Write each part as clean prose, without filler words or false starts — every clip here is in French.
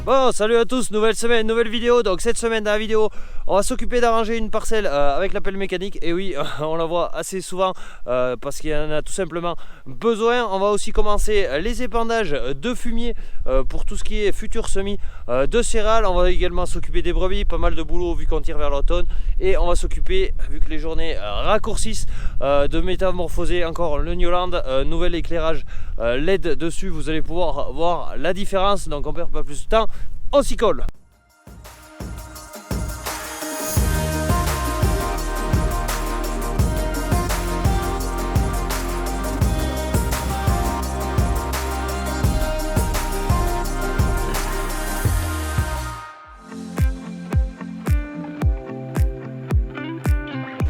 Bon, salut à tous, nouvelle semaine, nouvelle vidéo. Donc cette semaine dans la vidéo, on va s'occuper d'arranger une parcelle avec la pelle mécanique. Et oui, on la voit assez souvent parce qu'il y en a tout simplement besoin. On va aussi commencer les épandages de fumier pour tout ce qui est futur semis de céréales. On va également s'occuper des brebis, pas mal de boulot vu qu'on tire vers l'automne. Et on va s'occuper, vu que les journées raccourcissent, de métamorphoser encore le Newland. Nouvel éclairage LED dessus, vous allez pouvoir voir la différence. Donc on perd pas plus de temps. On s'y colle.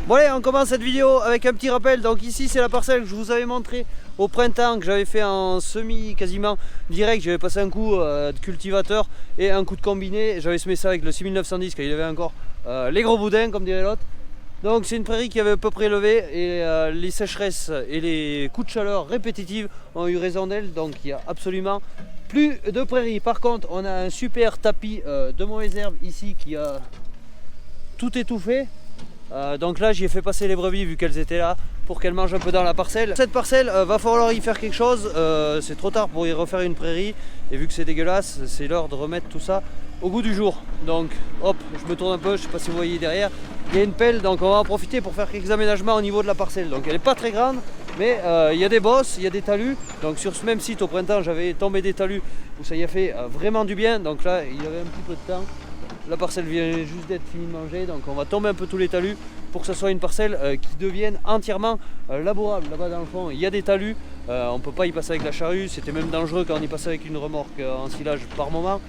Bon allez, on commence cette vidéo avec un petit rappel. Donc ici c'est la parcelle que je vous avais montré au printemps, que j'avais fait en semi quasiment direct. J'avais passé un coup de cultivateur et un coup de combiné. J'avais semé ça avec le 6910 quand il avait encore les gros boudins comme dirait l'autre. Donc c'est une prairie qui avait à peu près levé et les sécheresses et les coups de chaleur répétitifs ont eu raison d'elle. Donc il n'y a absolument plus de prairie. Par contre on a un super tapis de mauvaises herbes ici qui a tout étouffé. Donc là j'y ai fait passer les brebis vu qu'elles étaient là pour qu'elles mangent un peu dans la parcelle. Cette parcelle va falloir y faire quelque chose, c'est trop tard pour y refaire une prairie et vu que c'est dégueulasse, c'est l'heure de remettre tout ça au goût du jour. Donc hop, je me tourne un peu, je sais pas si vous voyez derrière, il y a une pelle, donc on va en profiter pour faire quelques aménagements au niveau de la parcelle. Donc elle n'est pas très grande, mais il y a des bosses, il y a des talus. Donc sur ce même site au printemps j'avais tombé des talus où ça y a fait vraiment du bien. Donc là il y avait un petit peu de temps. La parcelle vient juste d'être finie de manger, donc on va tomber un peu tous les talus pour que ce soit une parcelle qui devienne entièrement labourable. Là-bas dans le fond, il y a des talus, on ne peut pas y passer avec la charrue, c'était même dangereux quand on y passait avec une remorque en silage par moment.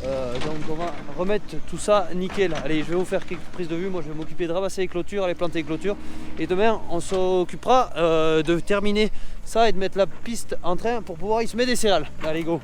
Donc on va remettre tout ça nickel. Allez, je vais vous faire quelques prises de vue, moi je vais m'occuper de ramasser les clôtures, les planter les clôtures. Et demain on s'occupera de terminer ça et de mettre la piste en train pour pouvoir y semer des céréales. Allez go!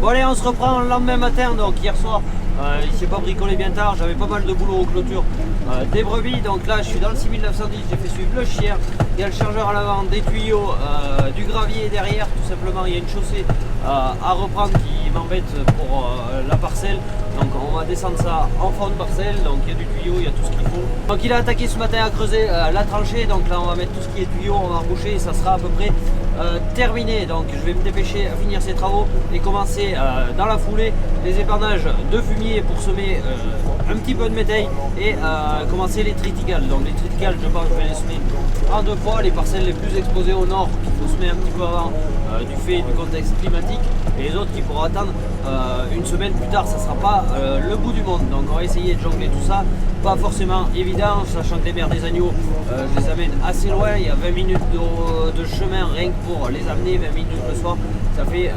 Bon allez, on se reprend le lendemain matin. Donc hier soir il s'est pas bricolé bien tard, j'avais pas mal de boulot aux clôtures des brebis. Donc là je suis dans le 6910, j'ai fait suivre le chien, il y a le chargeur à l'avant, des tuyaux, du gravier derrière. Tout simplement il y a une chaussée à reprendre qui m'embête pour la parcelle. Donc on va descendre ça en fond de parcelle, donc il y a du tuyau, il y a tout ce qu'il faut. Donc il a attaqué ce matin à creuser la tranchée, donc là on va mettre tout ce qui est tuyau, on va reboucher et ça sera à peu près terminé. Donc je vais me dépêcher à finir ces travaux et commencer dans la foulée les épandages de fumier pour semer un petit peu de métail et commencer les triticales. Donc les triticales je pense que je vais les semer en deux fois, les parcelles les plus exposées au nord qu'il faut semer un petit peu avant du fait du contexte climatique, et les autres qui pourront attendre une semaine plus tard. Ça sera pas le bout du monde, donc on va essayer de jongler tout ça. Pas forcément évident, sachant que les mères des agneaux je les amène assez loin, il y a 20 minutes de chemin rien que pour les amener, 20 minutes le soir, ça fait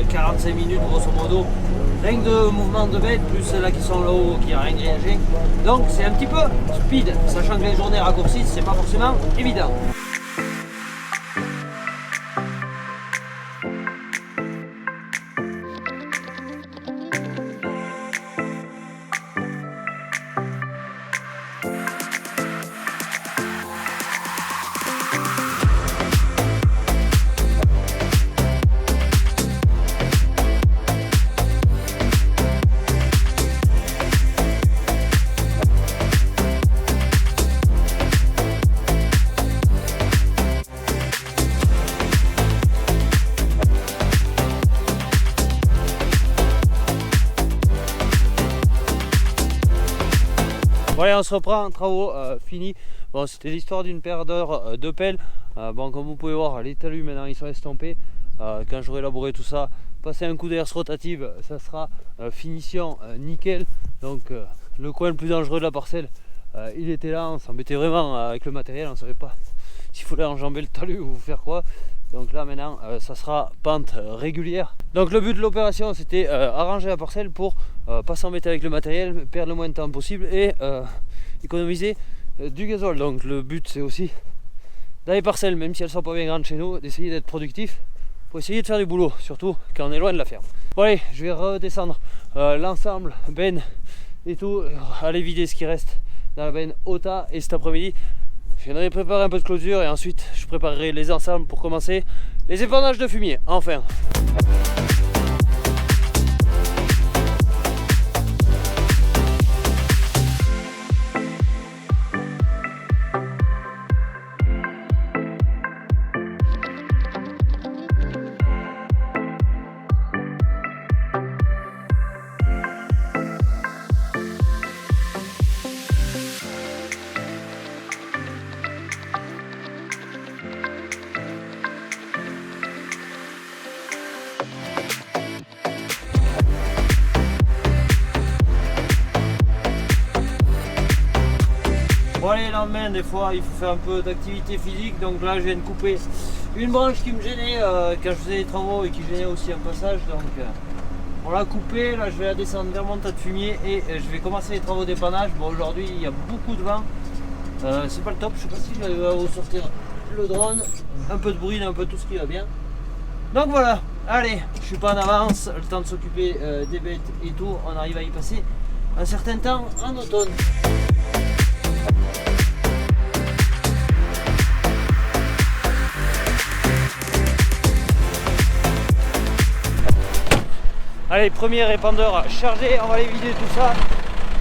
45 minutes grosso modo, rien que de mouvement de bêtes, plus celles-là qui sont là-haut qui n'ont rien grillagé. Donc c'est un petit peu speed, sachant que les journées raccourcissent, c'est pas forcément évident. Bon allez, on se reprend, travaux finis. Bon, c'était l'histoire d'une paire d'heures de pelle. Bon, comme vous pouvez voir, les talus maintenant ils sont estompés. Quand j'aurai labouré tout ça, passer un coup d'herse rotative, ça sera finition nickel. Donc le coin le plus dangereux de la parcelle, il était là. On s'embêtait vraiment avec le matériel, on ne savait pas s'il fallait enjamber le talus ou faire quoi. Donc là maintenant ça sera pente régulière. Donc le but de l'opération c'était arranger la parcelle pour pas s'embêter avec le matériel, perdre le moins de temps possible et économiser du gasoil. Donc le but c'est aussi dans les parcelles, même si elles sont pas bien grandes chez nous, d'essayer d'être productif pour essayer de faire du boulot, surtout quand on est loin de la ferme. Bon allez, je vais redescendre l'ensemble, benne et tout, aller vider ce qui reste dans la benne au tas. Et cet après-midi je viendrai préparer un peu de clôture et ensuite je préparerai les ensembles pour commencer les épandages de fumier, enfin. Bon allez, le lendemain, des fois il faut faire un peu d'activité physique, donc là je viens de couper une branche qui me gênait quand je faisais les travaux et qui gênait aussi un passage, donc on l'a coupé. Là je vais la descendre vers mon tas de fumier et je vais commencer les travaux d'épannage. Bon, aujourd'hui il y a beaucoup de vent, c'est pas le top, je sais pas si je vais vous sortir le drone, un peu de bruit, un peu tout ce qui va bien. Donc voilà, allez, je suis pas en avance, le temps de s'occuper des bêtes et tout, on arrive à y passer un certain temps en automne. Allez, premier épandeur chargé, on va aller vider tout ça.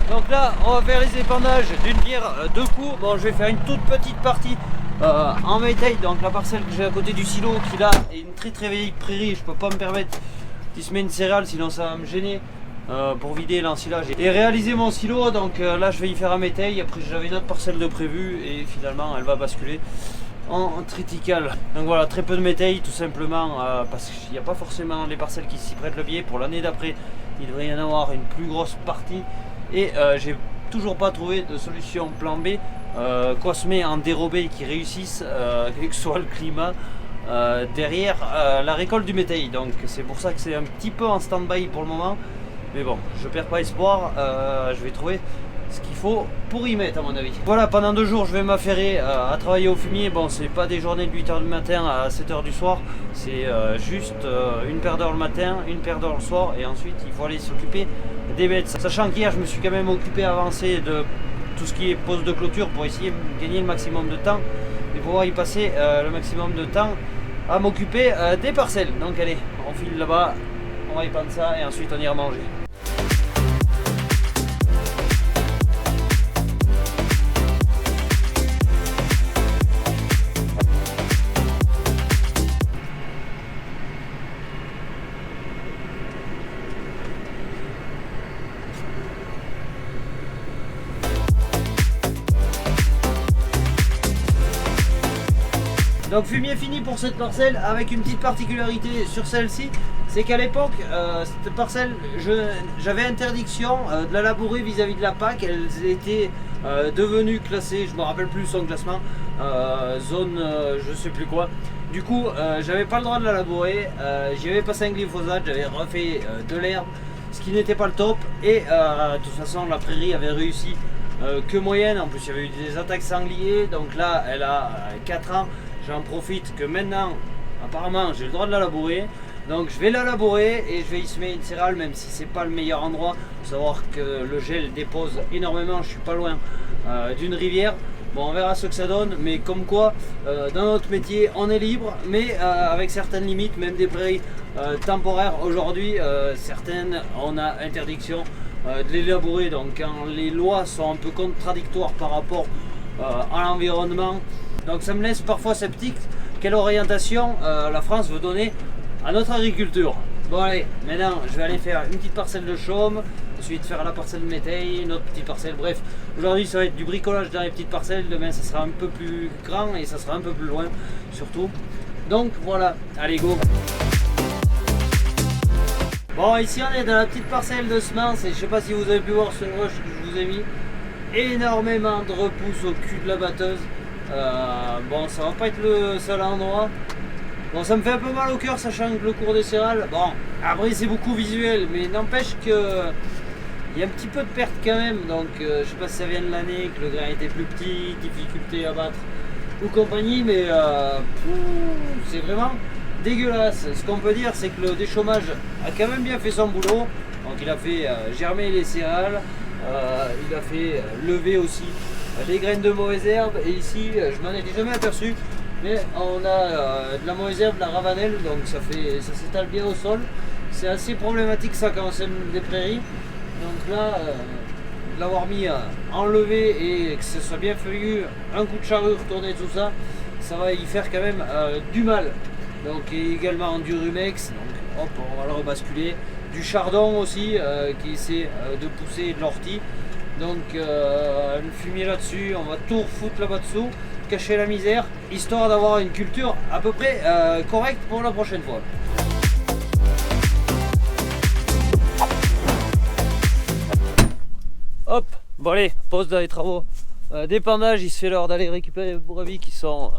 Donc là, on va faire les épandages d'une pierre deux coups. Bon, je vais faire une toute petite partie en métail, donc la parcelle que j'ai à côté du silo qui là est une très vieille prairie. Je peux pas me permettre d'y semer une céréale, sinon ça va me gêner pour vider l'ensilage et réaliser mon silo. Donc là, je vais y faire un métail. Après, j'avais une autre parcelle de prévu et finalement, elle va basculer en triticale. Donc voilà, très peu de métail tout simplement parce qu'il n'y a pas forcément les parcelles qui s'y prêtent le biais. Pour l'année d'après, il devrait y en avoir une plus grosse partie et j'ai toujours pas trouvé de solution plan B quoi semer en dérobé qui réussisse, quel que soit le climat derrière la récolte du métail. Donc c'est pour ça que c'est un petit peu en stand-by pour le moment, mais bon, je perds pas espoir, je vais trouver ce qu'il faut pour y mettre à mon avis. Voilà, pendant 2 jours je vais m'affairer à travailler au fumier. Bon, c'est pas des journées de 8h du matin à 7h du soir, c'est juste une paire d'heures le matin, une paire d'heures le soir et ensuite il faut aller s'occuper des bêtes. Sachant qu'hier je me suis quand même occupé avancé de tout ce qui est pose de clôture pour essayer de gagner le maximum de temps et pouvoir y passer le maximum de temps à m'occuper des parcelles. Donc allez, on file là-bas, on va y prendre ça et ensuite on ira manger. Donc fumier fini pour cette parcelle, avec une petite particularité sur celle-ci, c'est qu'à l'époque, cette parcelle, j'avais interdiction de la labourer vis-à-vis de la PAC. Elles étaient devenues classées, je ne me rappelle plus son classement, zone je sais plus quoi. Du coup, j'avais pas le droit de la labourer, j'y avais passé un glyphosate, j'avais refait de l'herbe, ce qui n'était pas le top. Et de toute façon, la prairie avait réussi que moyenne. En plus, il y avait eu des attaques sangliers, donc là, elle a 4 ans. J'en profite que maintenant, apparemment, j'ai le droit de la labourer. Donc je vais la labourer et je vais y semer une céréale, même si c'est pas le meilleur endroit. Il faut savoir que le gel dépose énormément, je suis pas loin d'une rivière. Bon, on verra ce que ça donne, mais comme quoi, dans notre métier, on est libre, mais avec certaines limites, même des prairies temporaires. Aujourd'hui, certaines, on a interdiction de les labourer. Donc quand les lois sont un peu contradictoires par rapport à l'environnement, donc ça me laisse parfois sceptique. Quelle orientation la France veut donner à notre agriculture? Bon allez, maintenant je vais aller faire une petite parcelle de chaume ensuite faire la parcelle de métail, une autre petite parcelle, bref. Aujourd'hui ça va être du bricolage dans les petites parcelles, demain ça sera un peu plus grand et ça sera un peu plus loin surtout. Donc voilà, allez go. Bon, ici on est dans la petite parcelle de semences et je sais pas si vous avez pu voir ce rush que je vous ai mis. Énormément de repousse au cul de la batteuse. Bon, ça va pas être le seul endroit. Bon, ça me fait un peu mal au cœur sachant que le cours des céréales, bon, après c'est beaucoup visuel, mais n'empêche que il y a un petit peu de perte quand même. Donc je sais pas si ça vient de l'année, que le grain était plus petit, difficulté à battre ou compagnie, mais c'est vraiment dégueulasse. Ce qu'on peut dire, c'est que le déchômage a quand même bien fait son boulot. Donc il a fait germer les céréales, il a fait lever aussi les graines de mauvaises herbes. Et ici, je m'en étais jamais aperçu, mais on a de la mauvaise herbe, de la ravanelle, donc ça s'étale bien au sol. C'est assez problématique ça quand on sème des prairies. Donc là, de l'avoir mis enlevé et que ce soit bien feuillu, un coup de charrue retourner tout ça, ça va y faire quand même du mal. Donc et également du rumex, donc hop, on va le rebasculer. Du chardon aussi qui essaie de pousser de l'ortie. Donc le fumier là-dessus, on va tout refoutre là-bas dessous, cacher la misère, histoire d'avoir une culture à peu près correcte pour la prochaine fois. Hop, bon allez, pause dans les travaux d'épandage, il se fait l'heure d'aller récupérer les brebis qui sont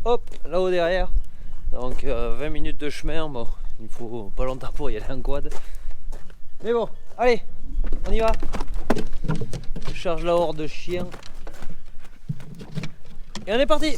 hop, là-haut derrière. Donc 20 minutes de chemin, bon, il faut pas longtemps pour y aller en quad. Mais bon, allez, on y va. Je charge la horde de chiens. Et on est parti.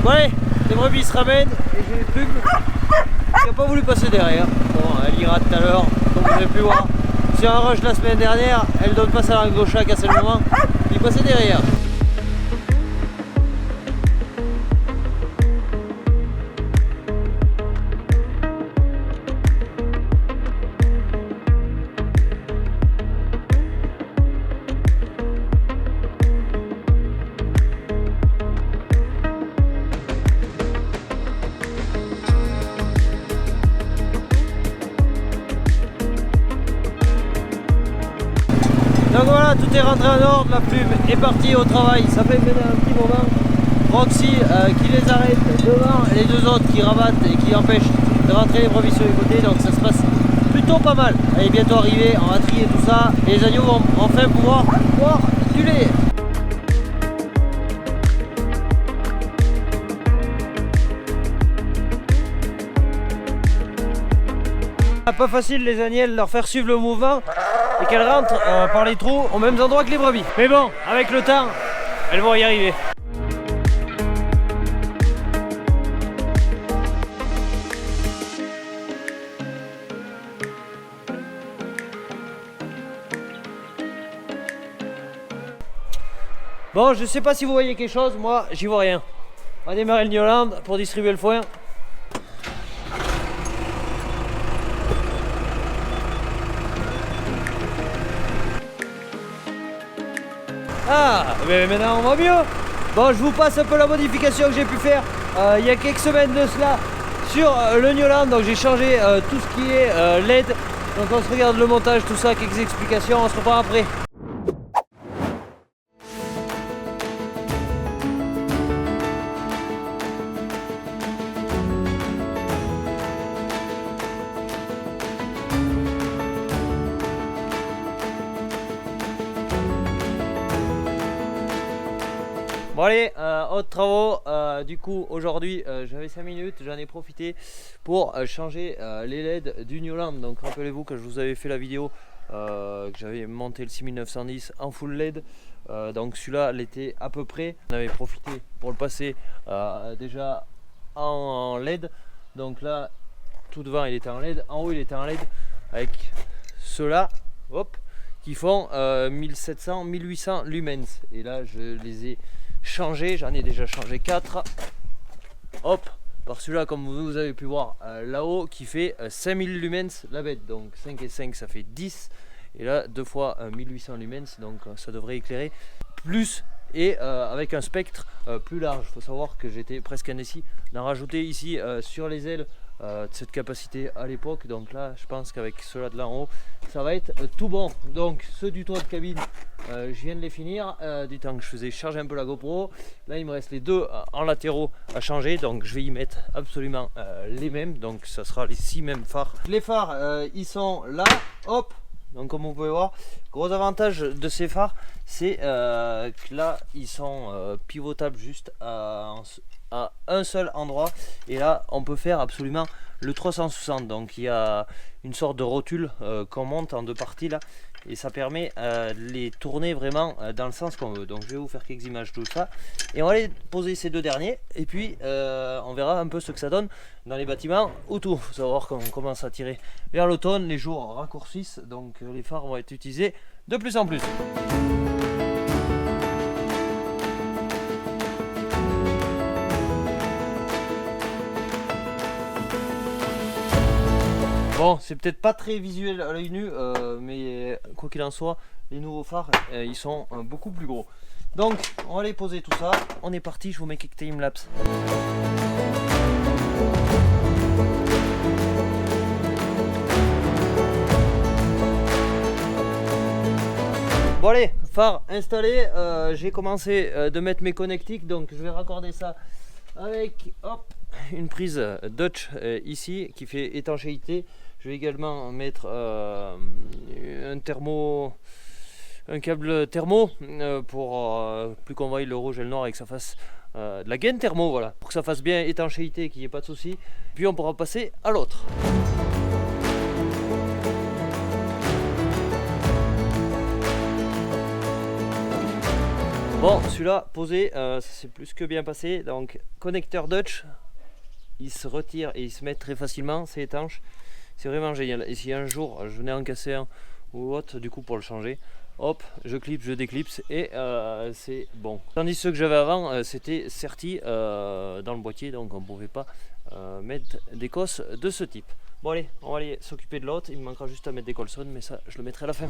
Bon allez, les brebis se ramènent et j'ai les pubs qui n'a pas voulu passer derrière. Bon, elle ira tout à l'heure, comme vous avez pu voir. Sur un rush la semaine dernière, elle donne pas sa langue au chat à ce moment, il passait derrière. Donc voilà, tout est rentré en ordre, la plume est partie au travail, ça fait maintenant un petit moment. Roxy qui les arrête devant, et les deux autres qui rabattent et qui empêchent de rentrer les brebis sur les côtés, donc ça se passe plutôt pas mal. Elle est bientôt arrivée, on va trier tout ça, et les agneaux vont enfin pouvoir boire du lait. Pas facile les agnelles, leur faire suivre le mouvement et qu'elles rentrent par les trous au même endroit que les brebis. Mais bon, avec le temps, elles vont y arriver. Bon, je sais pas si vous voyez quelque chose, moi j'y vois rien. On va démarrer le Newland pour distribuer le foin. Ah, mais maintenant on va mieux. Bon, je vous passe un peu la modification que j'ai pu faire il y a quelques semaines de cela sur le Newland. Donc j'ai changé tout ce qui est LED. Donc on se regarde le montage, tout ça, quelques explications, on se reprend après. Bon allez, autres travaux, du coup aujourd'hui j'avais 5 minutes, j'en ai profité pour changer les LED du Newland. Donc rappelez-vous que je vous avais fait la vidéo que j'avais monté le 6910 en full LED. Donc celui-là l'était à peu près, on avait profité pour le passer déjà en LED. Donc là tout devant il était en LED, en haut il était en LED avec ceux-là, hop, qui font 1700, 1800 lumens. Et là je les ai changés, j'en ai déjà changé 4. Hop, par celui-là comme vous avez pu voir là-haut qui fait 5000 lumens la bête. Donc 5 et 5 ça fait 10. Et là 2 fois 1800 lumens, donc ça devrait éclairer plus. Et avec un spectre plus large. Il faut savoir que j'étais presque indécis d'en rajouter ici sur les ailes de cette capacité à l'époque. Donc là je pense qu'avec ceux-là de là en haut ça va être tout bon. Donc ceux du toit de cabine je viens de les finir du temps que je faisais charger un peu la GoPro. Là il me reste les deux en latéraux à changer, donc je vais y mettre absolument les mêmes. Donc ça sera les 6 mêmes phares. Les phares ils sont là, hop. Donc comme vous pouvez voir, gros avantage de ces phares, c'est que là ils sont pivotables juste à un seul endroit. Et là on peut faire absolument le 360. Donc il y a une sorte de rotule qu'on monte en deux parties là. Et ça permet de les tourner vraiment dans le sens qu'on veut. Donc je vais vous faire quelques images de tout ça. Et on va aller poser ces deux derniers. Et puis on verra un peu ce que ça donne dans les bâtiments autour. Il faut savoir qu'on commence à tirer vers l'automne. Les jours raccourcissent. Donc les phares vont être utilisés de plus en plus. Bon, c'est peut-être pas très visuel à l'œil nu, mais quoi qu'il en soit, les nouveaux phares, ils sont beaucoup plus gros. Donc, on va aller poser tout ça. On est parti, je vous mets quelques timelapse. Bon allez, phare installé, j'ai commencé de mettre mes connectiques, donc je vais raccorder ça avec hop, une prise Dutch ici qui fait étanchéité. Je vais également mettre un câble thermo pour plus qu'on voie le rouge et le noir et que ça fasse de la gaine thermo, voilà, pour que ça fasse bien étanchéité, qu'il n'y ait pas de souci. Puis on pourra passer à l'autre. Bon, celui-là posé, ça s'est plus que bien passé. Donc connecteur Dutch, il se retire et il se met très facilement, c'est étanche. C'est vraiment génial. Et si un jour je venais en casser un ou autre, du coup pour le changer, hop, je clipse, je déclipse et c'est bon. Tandis que ceux que j'avais avant, c'était serti dans le boîtier, donc on ne pouvait pas mettre des cosses de ce type. Bon allez, on va aller s'occuper de l'autre. Il me manquera juste à mettre des colsons, mais ça je le mettrai à la fin.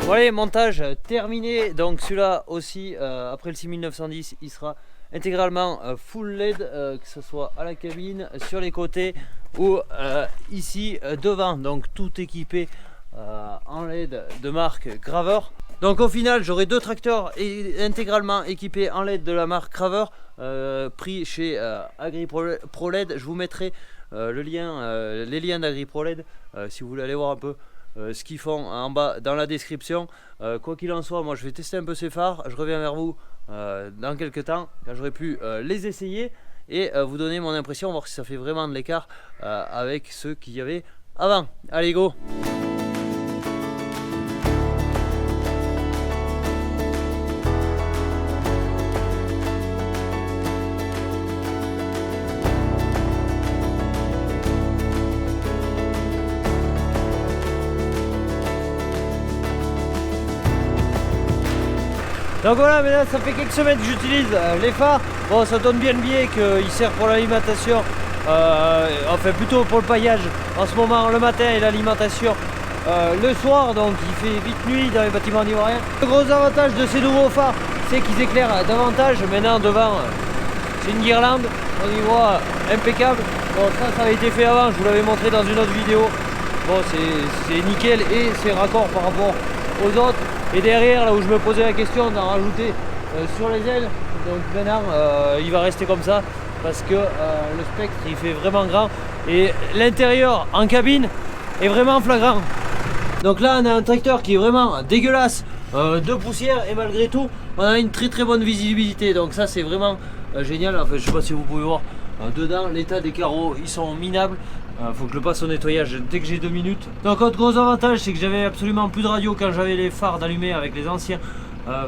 Bon allez, montage terminé. Donc celui-là aussi, après le 6910, il sera intégralement full LED, que ce soit à la cabine, sur les côtés ou ici devant. Donc tout équipé en LED de marque Graver. Donc au final j'aurai deux tracteurs intégralement équipés en LED de la marque Graver, pris chez AgriProLED. Je vous mettrai le lien, les liens d'AgriProLED si vous voulez aller voir un peu ce qu'ils font en bas dans la description. Quoi qu'il en soit, moi je vais tester un peu ces phares. Je reviens vers vous dans quelques temps quand j'aurai pu les essayer et vous donner mon impression, voir si ça fait vraiment de l'écart avec ceux qu'il y avait avant. Allez go! Donc voilà, mais là ça fait quelques semaines que j'utilise les phares. Bon, ça donne bien le biais qu'il sert pour l'alimentation, enfin plutôt pour le paillage en ce moment le matin et l'alimentation le soir, donc il fait vite nuit dans les bâtiments ivoiriens. Le gros avantage de ces nouveaux phares, c'est qu'ils éclairent davantage. Maintenant devant c'est une guirlande, on y voit impeccable. Bon, ça avait été fait avant, je vous l'avais montré dans une autre vidéo. Bon, c'est nickel et c'est raccord par rapport aux autres. Et derrière, là où je me posais la question d'en rajouter sur les ailes, donc maintenant il va rester comme ça parce que le spectre il fait vraiment grand et l'intérieur en cabine est vraiment flagrant. Donc là on a un tracteur qui est vraiment dégueulasse de poussière et malgré tout on a une très bonne visibilité, donc ça c'est vraiment génial. Enfin, je sais pas si vous pouvez voir dedans l'état des carreaux, ils sont minables. Faut que je le passe au nettoyage dès que j'ai 2 minutes. Donc autre gros avantage, c'est que j'avais absolument plus de radio quand j'avais les phares d'allumés avec les anciens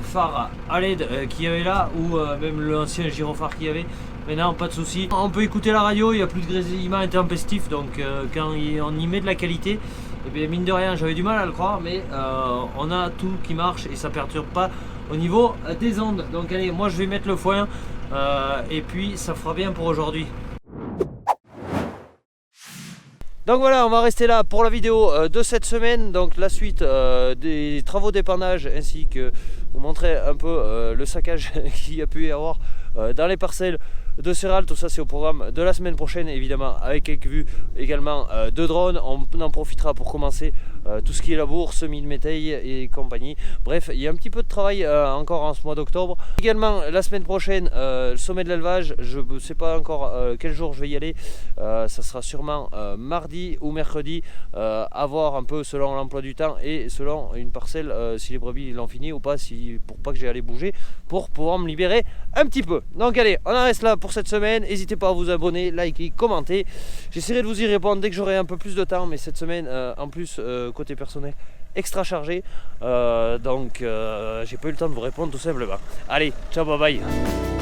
phares à LED qu'il y avait là, ou même l'ancien gyrophare qu'il y avait. Maintenant pas de souci, on peut écouter la radio, il n'y a plus de grésillement intempestif, donc quand on y met de la qualité, et bien mine de rien j'avais du mal à le croire, mais on a tout qui marche et ça perturbe pas au niveau des ondes. Donc allez, moi je vais mettre le foin et puis ça fera bien pour aujourd'hui. Donc voilà, on va rester là pour la vidéo de cette semaine, donc la suite des travaux d'épandage, ainsi que vous montrer un peu le saccage qu'il y a pu y avoir dans les parcelles de céréales. Tout ça c'est au programme de la semaine prochaine, évidemment avec quelques vues également de drone. On en profitera pour commencer tout ce qui est labour, semis de métail et compagnie. Bref, il y a un petit peu de travail encore en ce mois d'octobre. Également la semaine prochaine, le sommet de l'élevage, je ne sais pas encore quel jour je vais y aller. Ça sera sûrement mardi ou mercredi, à voir un peu selon l'emploi du temps et selon une parcelle, si les brebis l'ont fini ou pas, pour pas que j'aille aller bouger, pour pouvoir me libérer un petit peu. Donc allez, on en reste là pour cette semaine. N'hésitez pas à vous abonner, liker, commenter. J'essaierai de vous y répondre dès que j'aurai un peu plus de temps, mais cette semaine en plus côté personnel extra chargé, donc j'ai pas eu le temps de vous répondre tout simplement. Allez, ciao, bye bye.